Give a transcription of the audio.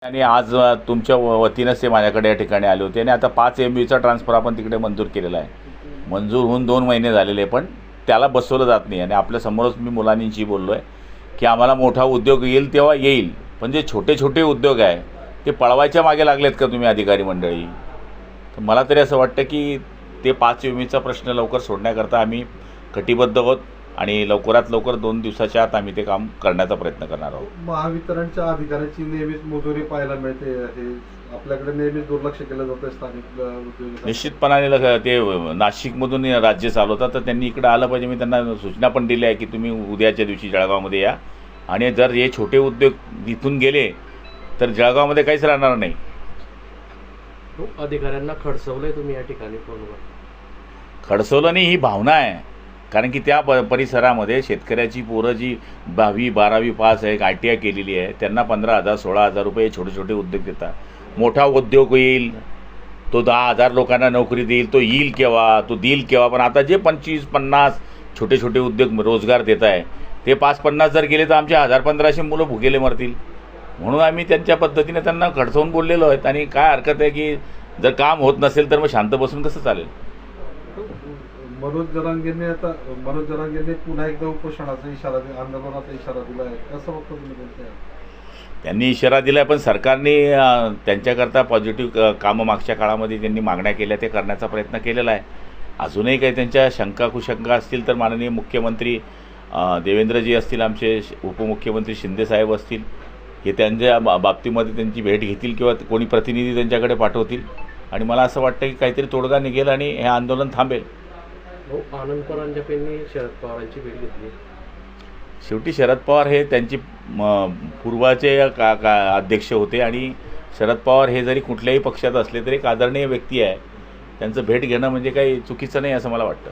आणि आज तुमच्या वतीनंच ते माझ्याकडे या ठिकाणी आले होते आणि आता 5 MUचा ट्रान्सफर आपण तिकडे मंजूर केलेला आहे. मंजूर होऊन 2 महिने झालेले, पण त्याला बसवलं जात नाही. आणि आपल्यासमोरच मी मुलांनीशी बोललो आहे की आम्हाला मोठा उद्योग येईल तेव्हा येईल, पण जे छोटे छोटे उद्योग आहे ते पळवायच्या मागे लागलेत का तुम्ही अधिकारी मंडळी? तर मला तरी असं वाटतं की ते 5 MUचा प्रश्न लवकर सोडण्याकरता आम्ही कटिबद्ध आहोत आणि लवकरात लवकर 2 दिवसाच्या आत आम्ही ते काम करण्याचा प्रयत्न करणार आहोत. महावितरणच्या अधिकाऱ्यांची नेहमीच मुजोरी पाहायला मिळते. हे आपल्याकडे नेहमीच दुर्लक्ष केलं जातं स्थानिक उद्योजक. निश्चितपणाने ते नाशिकमधून राज्य चालवतात, तर त्यांनी इकडे आलं पाहिजे. मी त्यांना सूचना पण दिली आहे की तुम्ही उद्याच्या दिवशी जळगावमध्ये या, आणि जर हे छोटे उद्योग इथून गेले तर जळगावमध्ये काहीच राहणार नाही. अधिकाऱ्यांना खडसवलंय तुम्ही या ठिकाणी फोनवर? खडसवलं नाही, ही भावना आहे. कारण की त्या परिसरामध्ये शेतकऱ्याची पोरं जी 10वी 12वी पास आहे, ITI केलेली आहे, त्यांना 15,000 16,000 रुपये छोटे छोटे उद्योग देतात. मोठा उद्योग येईल तो 10,000 लोकांना नोकरी देईल, तो येईल केव्हा, तो देईल केव्हा? पण आता जे 25-50 छोटे छोटे उद्योग रोजगार देत आहे ते 5-50 जर गेले तर आमचे 1000-1500 मुलं भुकेले मरतील. म्हणून आम्ही त्यांच्या पद्धतीने त्यांना खडसवून बोललेलो आहेत. आणि काय हरकत आहे की जर काम होत नसेल तर मग शांत बसून कसं चालेल? मनोज जरांगेंनी पुन्हा एकदा उपोषणाचा इशारा, आंदोलनाचा इशारा दिला आहे. कसं बघतो तुम्ही त्यांच्या? त्यांनी इशारा दिला आहे, पण सरकारने त्यांच्याकरता पॉझिटिव्ह कामं मागच्या काळामध्ये त्यांनी मागण्या केल्या, ते करण्याचा प्रयत्न केलेला आहे. अजूनही काही त्यांच्या शंका कुशंका असतील तर माननीय मुख्यमंत्री देवेंद्रजी असतील, आमचे उपमुख्यमंत्री शिंदेसाहेब असतील, हे त्यांच्या बाबतीमध्ये त्यांची भेट घेतील किंवा कोणी प्रतिनिधी त्यांच्याकडे पाठवतील. आणि मला असं वाटतं की काहीतरी तोडगा निघेल आणि हे आंदोलन थांबेल. आनंद परांजपेंनी शरद पवारांची भेट घेतली. शेवटी शरद पवार हे त्यांची पूर्वाचे अध्यक्ष होते, आणि शरद पवार हे जरी कुठल्याही पक्षात असले तरी एक आदरणीय व्यक्ती आहे. त्यांचं भेट घेणं म्हणजे काही चुकीचं नाही असं मला वाटतं.